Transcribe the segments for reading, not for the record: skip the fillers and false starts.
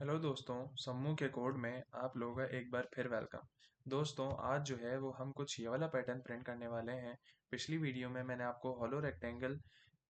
Hello दोस्तों, समूह के कोड में आप लोगों का एक बार फिर वेलकम। दोस्तों, आज जो है वो हम कुछ ये वाला पैटर्न प्रिंट करने वाले हैं। पिछली वीडियो में मैंने आपको हॉलो रेक्टेंगल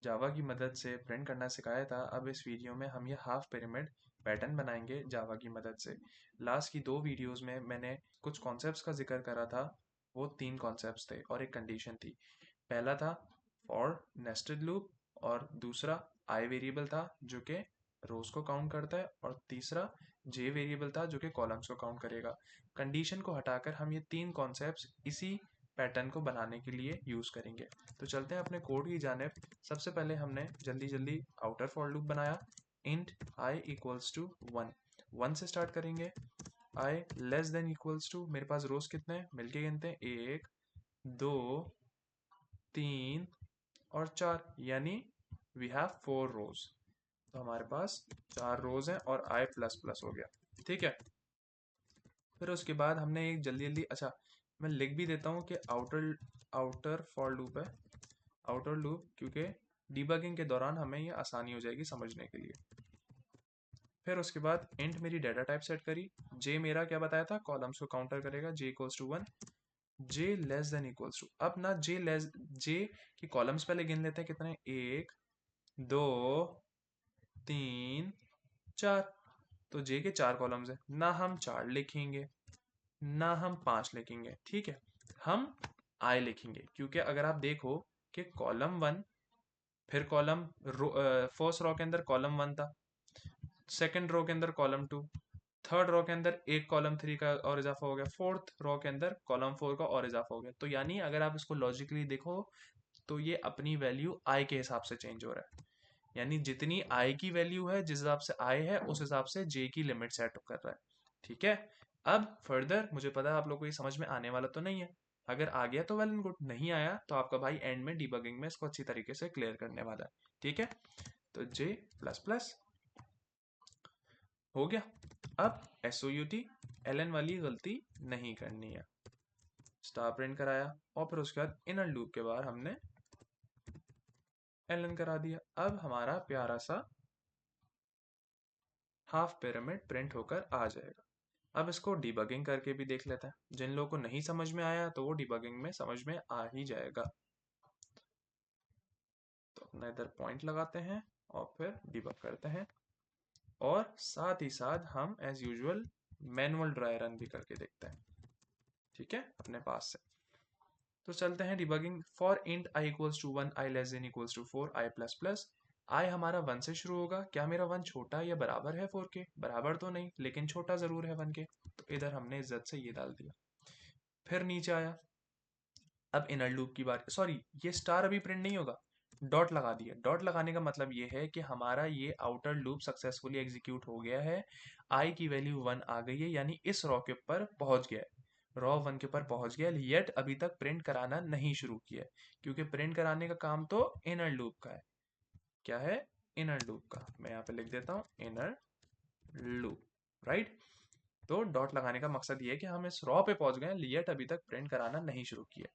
जावा की मदद से प्रिंट करना सिखाया था। अब इस वीडियो में हम ये हाफ पिरामिड पैटर्न बनाएंगे जावा की मदद से। लास्ट की दो वीडियोस में मैंने कुछ कॉन्सेप्ट्स का जिक्र करा था। वो तीन कॉन्सेप्ट्स थे और एक कंडीशन थी। पहला था फॉर नेस्टेड लूप, और दूसरा आई वेरिएबल था जो कि रोज को काउंट करता है, और तीसरा जे वेरिएबल था जो कि कॉलम्स को काउंट करेगा। कंडीशन को हटाकर हम ये तीन कॉन्सेप्ट्स इसी पैटर्न को बनाने के लिए यूज करेंगे। तो चलते हैं अपने कोड की जानिब। सबसे पहले हमने जल्दी जल्दी आउटर फॉर लूप बनाया। Int I equals to one, one से स्टार्ट करेंगे। I less than equals to, मेरे पास रोज कितने हैं मिलके गिनते हैं, एक, दो, तीन और चार, यानी वी हैव फोर रोज। तो हमारे पास चार रोज हैं और आई प्लस प्लस हो गया। ठीक है। फिर उसके बाद हमने एक जल्दी जल्दी, अच्छा मैं लिख भी देता हूँ कि आउटर आउटर फॉर लूप है, आउटर लूप, क्योंकि डिबगिंग के दौरान हमें ये आसानी हो जाएगी समझने के लिए। फिर उसके बाद इंट मेरी डाटा टाइप सेट करी। जे मेरा क्या बताया था, कॉलम्स को काउंटर करेगा, J equals to one. J less than equals to, अब ना जे की कॉलम्स पहले गिन लेते हैं कितने, एक, दो, तीन, चार। तो जे के चार कॉलम्स है, ना हम चार लिखेंगे ना हम पांच लिखेंगे। ठीक है, हम आई लिखेंगे, क्योंकि अगर आप देखो कि कॉलम वन, फिर कॉलम फर्स्ट रो के अंदर कॉलम वन था, सेकंड रो के अंदर कॉलम टू, थर्ड रो के अंदर एक कॉलम थ्री का और इजाफा हो गया, फोर्थ रो के अंदर कॉलम फोर का और इजाफा हो गया। तो यानी अगर आप इसको लॉजिकली देखो तो ये अपनी वैल्यू आई के हिसाब से चेंज हो रहा है। यानी जितनी आई की वैल्यू है, जिस हिसाब से आई है उस हिसाब से जे की लिमिट सेट कर रहा है। ठीक है। अब फर्दर मुझे पता है आप लोगों को ये समझ में आने वाला तो नहीं है। अगर आ गया तो वेल एंड गुड, नहीं आया तो आपका भाई एंड में डिबगिंग में इसको अच्छी तरीके से क्लियर करने वाला है। ठीक है। तो जे प्लस प्लस हो गया। अब SOUT LN वाली गलती नहीं करनी है। स्टार प्रिंट कराया और फिर उसके बाद इनर लूप के बाद हमने LN करा दिया। अब हमारा प्यारा सा हाफ पिरामिड प्रिंट होकर आ जाएगा। अब इसको डिबगिंग करके भी देख लेते हैं। जिन लोगों को नहीं समझ में आया तो वो डिबगिंग में समझ में आ ही जाएगा। तो अपना इधर पॉइंट लगाते हैं और फिर डिबग करते हैं, और साथ ही साथ हम as usual manual dry run भी करके देखते हैं। ठीक है, अपने पास से। तो चलते हैं debugging. For int I equals to one, I less than equals to four, I plus plus. I हमारा वन से शुरू होगा। क्या मेरा वन छोटा या बराबर है फोर के? बराबर तो नहीं, लेकिन छोटा जरूर है वन के। तो इधर हमने इज्जत से ये डाल दिया। फिर नीचे आया। अब इनर लूप की बात, सॉरी ये स्टार अभी प्रिंट नहीं होगा, डॉट लगा दिया। डॉट लगाने का मतलब ये है कि हमारा ये आउटर लूप सक्सेसफुली एग्जीक्यूट हो गया है। आई की वैल्यू वन आ गई है, यानी इस रॉ के ऊपर पहुंच गया है, रॉ वन के ऊपर पहुंच गया। येट अभी तक प्रिंट कराना नहीं शुरू किया है, क्योंकि प्रिंट कराने का काम तो इनर लूप का है। क्या है? इनर लूप का। मैं यहाँ पे लिख देता हूँ इनर लूप, राइट। तो डॉट लगाने का मकसद ये है कि हम इस रॉ पे पहुंच गए, लियट अभी तक प्रिंट कराना नहीं शुरू किया।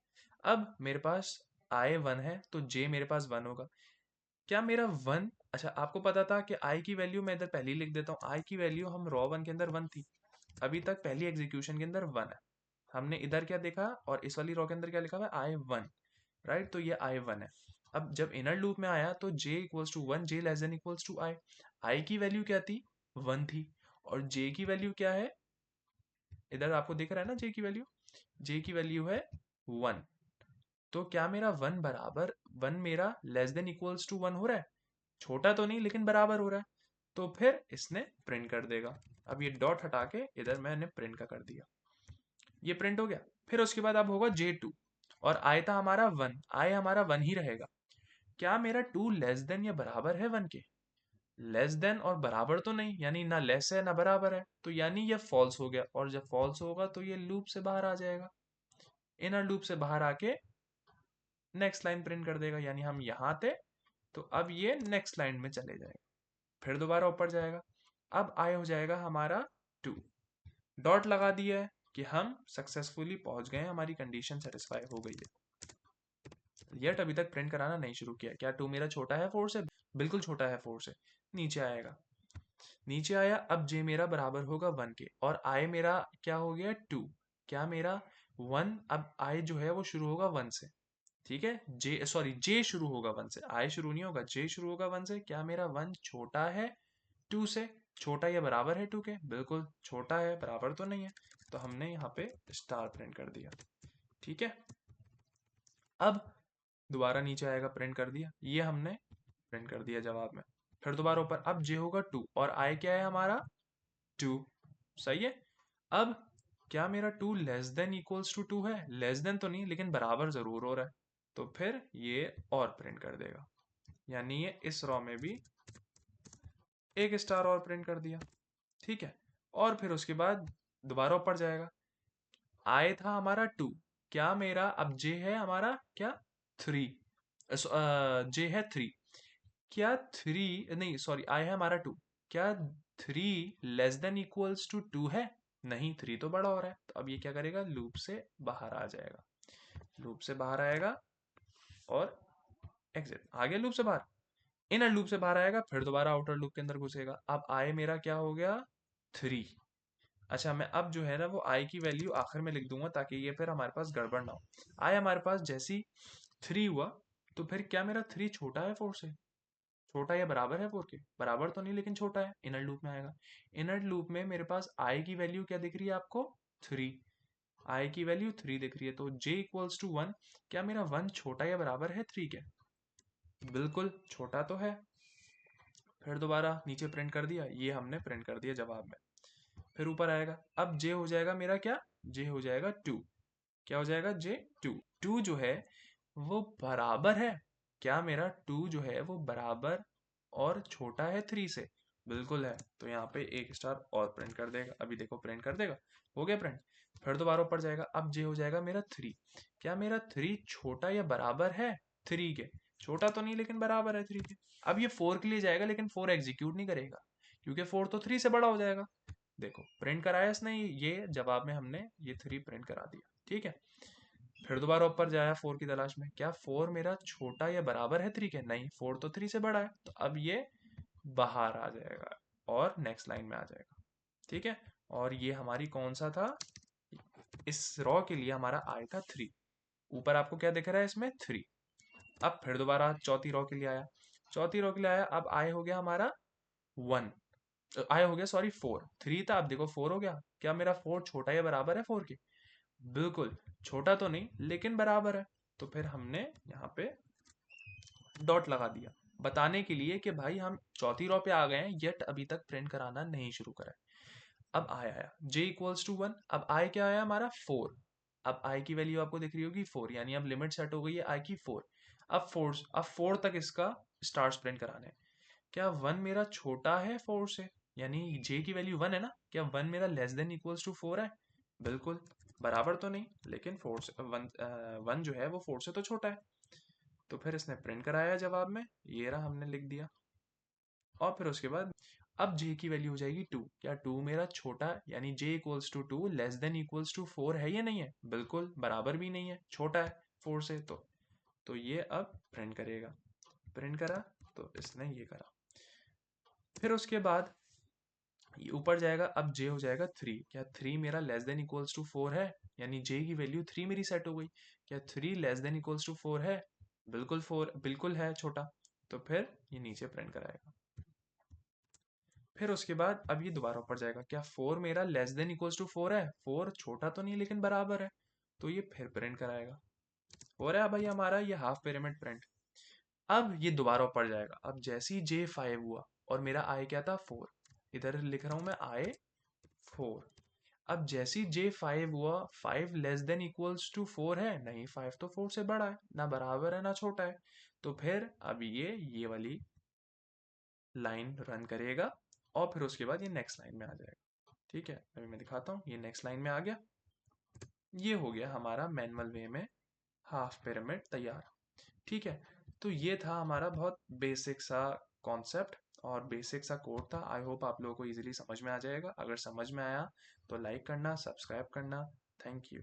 अब मेरे पास आई वन है तो जे मेरे पास वन होगा। क्या मेरा वन, अच्छा आपको पता था कि आई की वैल्यू, मैं इधर पहले ही लिख देता हूँ, आई की वैल्यू हम रॉ वन के अंदर वन थी। अभी तक पहली एग्जीक्यूशन के अंदर वन है। हमने इधर क्या देखा और इस वाली रॉ के अंदर क्या लिखा हुआ है, आई वन, राइट। तो ये आई वन है। अब जब इनर लूप में आया तो J equals to one, J less than equals to I. I की वैल्यू क्या थी, वन थी, और जे की वैल्यू क्या है, इधर आपको दिख रहा है ना जे की वैल्यू, जे की वैल्यू है वन। तो क्या मेरा वन बराबर, वन मेरा less than equals to one हो रहा है? छोटा तो नहीं लेकिन बराबर हो रहा है। तो फिर इसने प्रिंट कर देगा। अब ये डॉट हटा के इधर मैंने प्रिंट का कर दिया, ये प्रिंट हो गया। फिर उसके बाद अब होगा J2, और आय था हमारा वन, आय हमारा वन ही रहेगा। क्या मेरा टू लेस देन या बराबर है वन के? लेस देन और बराबर तो नहीं, यानी ना लेस है ना बराबर है, तो यानी ये फॉल्स हो गया, और जब फॉल्स होगा तो ये लूप से बाहर आ जाएगा। इनर लूप से बाहर आके नेक्स्ट लाइन प्रिंट कर देगा, यानी हम यहाँ थे तो अब ये नेक्स्ट लाइन में चले जाएगा, फिर दोबारा ऊपर जाएगा। अब आय हो जाएगा हमारा टू। डॉट लगा दिया है कि हम सक्सेसफुली पहुंच गए, हमारी कंडीशन सेटिस्फाई हो गई है। येट अभी तक प्रिंट कराना नहीं शुरू किया। क्या टू मेरा छोटा है फोर से? बिल्कुल छोटा है फोर से। नीचे आएगा। नीचे आया, अब जे मेरा बराबर होगा 1 के, और आई मेरा क्या हो गया 2, क्या मेरा 1, अब आई जो है वो शुरू होगा 1 से, ठीक है, जे शुरू होगा 1 से, आई शुरू नहीं होगा, जे शुरू होगा 1 से, क्या मेरा 1 छोटा है 2 से, छोटा या बराबर है 2 के, बिल्कुल छोटा है, बराबर तो नहीं है, तो हमने यहाँ पे स्टार प्रिंट कर दिया, ठीक है। अब दोबारा नीचे आएगा, प्रिंट कर दिया, ये हमने प्रिंट कर दिया जवाब में। फिर दोबारा ऊपर, अब जे होगा 2 और आई क्या है हमारा 2, सही है। अब क्या मेरा 2 लेस देन इक्वल्स टू 2 है, लेस देन तो नहीं लेकिन बराबर जरूर हो रहा है, तो फिर ये और प्रिंट कर देगा, यानी ये इस रॉ में भी एक स्टार और प्रिंट कर दिया, ठीक है। और फिर उसके बाद दोबारा ऊपर जाएगा, आई था हमारा 2, क्या मेरा अब जे है हमारा क्या 3, जे है 3, क्या 3 नहीं सॉरी आई है हमारा 2, क्या 3 लेस देन इक्वल्स टू 2 है, नहीं 3 तो बड़ा हो रहा है, तो अब ये क्या करेगा लूप से बाहर आ जाएगा, लूप से बाहर आएगा और एग्जिट, आ गया लूप से बाहर, इनर लूप से बाहर आएगा, फिर दोबारा आउटर लूप के अंदर घुसेगा, अब आई मेरा क्या हो गया 3। अच्छा मैं अब जो है ना वो आई की वैल्यू आखिर में लिख दूंगा ताकि ये फिर हमारे पास गड़बड़ ना हो। आई हमारे पास जैसी 3 हुआ, तो फिर क्या मेरा 3 छोटा है 4 से, छोटा या बराबर है 4 के, बराबर तो नहीं लेकिन छोटा है, इनर लूप में आएगा। इनर लूप में मेरे पास आई की वैल्यू क्या दिख रही है आपको 3, आई की वैल्यू 3 दिख रही है, तो j इक्वल्स टू 1, क्या मेरा 1 छोटा या बराबर है 3 के, बिल्कुल छोटा तो है। फिर दोबारा नीचे प्रिंट कर दिया, ये हमने प्रिंट कर दिया जवाब में। फिर ऊपर आएगा, अब j हो जाएगा मेरा क्या, j हो जाएगा 2, क्या हो जाएगा j 2, 2 जो है वो बराबर है, क्या मेरा 2 जो है वो बराबर और छोटा है 3 से, बिल्कुल है, तो यहाँ पे एक स्टार और प्रिंट कर देगा, अभी देखो प्रिंट कर देगा, हो गया प्रिंट। फिर दोबारा ऊपर जाएगा, अब जे हो जाएगा मेरा 3, क्या मेरा 3 छोटा या बराबर है 3 के, छोटा तो नहीं लेकिन बराबर है 3 के। अब ये 4 के लिए जाएगा लेकिन 4 एग्जीक्यूट नहीं करेगा क्योंकि 4 तो 3 से बड़ा हो जाएगा, देखो प्रिंट कराया इसने, ये जवाब में हमने ये 3 प्रिंट करा दिया, ठीक है। फिर दोबारा ऊपर जाया 4 की तलाश में, क्या 4 मेरा छोटा या बराबर है 3 के, नहीं 4 तो 3 से बड़ा है, तो अब ये बाहर आ जाएगा और नेक्स्ट लाइन में आ जाएगा, ठीक है। और ये हमारी कौन सा था, इस रॉ के लिए हमारा आई था 3, ऊपर आपको क्या दिख रहा है इसमें 3। अब फिर दोबारा चौथी रॉ के लिए आया, चौथी रॉ के लिए आया, अब आई हो गया हमारा 1, आई हो गया सॉरी 4, 3 था अब देखो 4 हो गया, क्या मेरा 4 छोटा या बराबर है 4 के, बिल्कुल छोटा तो नहीं लेकिन बराबर है, तो फिर हमने यहाँ पे डॉट लगा दिया बताने के लिए कि भाई हम चौथी रॉ पे आ गए हैं, येट अभी तक प्रिंट कराना नहीं शुरू करा है। अब आया j इक्वल्स टू 1, अब i क्या आया हमारा 4, अब i की वैल्यू आपको दिख रही होगी 4, यानी अब लिमिट सेट हो गई है i की 4, अब 4 तक इसका स्टार्स प्रिंट कराने हैं। क्या 1 मेरा छोटा है 4 से, यानी j की वैल्यू 1 है ना, क्या 1 मेरा लेस देन इक्वल्स टू 4 है, बिल्कुल बराबर तो नहीं लेकिन 4 से 1 जो है वो 4 से तो छोटा है, तो फिर इसने प्रिंट कराया जवाब में, ये रहा हमने लिख दिया। और फिर उसके बाद अब j की वैल्यू हो जाएगी 2, क्या 2 मेरा छोटा यानी j equals to 2 less than equals to 4 है या नहीं है, बिल्कुल बराबर भी नहीं है, छोटा है 4 से, तो ये अब प्रिंट करेगा, प्रिंट करा तो इसने ये करा। फिर उसके बाद ये ऊपर जाएगा, अब j हो जाएगा 3, क्या 3 मेरा लेस देन इक्वल्स टू 4 है, यानी j की वैल्यू 3 मेरी सेट हो गई, क्या 3 लेस देन इक्वल्स टू 4 है, बिल्कुल 4 बिल्कुल है छोटा, तो फिर ये नीचे प्रिंट कराएगा। फिर उसके बाद अब ये दोबारा ऊपर जाएगा, क्या 4 मेरा लेस देन इक्वल्स टू 4 है, 4 छोटा तो नहीं लेकिन बराबर है, तो ये फिर प्रिंट कराएगा, हो रहा है भाई हमारा ये हाफ पिरामिड प्रिंट। अब ये दोबारा ऊपर जाएगा, अब जैसे ही J5 हुआ और मेरा I क्या था 4, इधर लिख रहा हूं मैं I 4, अब जैसे ही J5 हुआ 5 लेस देन इक्वल्स टू 4 है, नहीं 5 तो 4 से बड़ा है, ना बराबर है ना छोटा है, तो फिर अब ये वाली लाइन रन करेगा और फिर उसके बाद ये नेक्स्ट लाइन में आ जाएगा, ठीक है। अभी मैं दिखाता हूँ, ये नेक्स्ट लाइन में आ गया, ये हो गया हमारा मैनुअल वे में हाफ पिरामिड तैयार, ठीक है। तो ये था हमारा बहुत बेसिक सा कॉन्सेप्ट और बेसिक सा कोड था, आई होप आप लोगों को इजीली समझ में आ जाएगा, अगर समझ में आया तो लाइक करना, सब्सक्राइब करना, थैंक यू।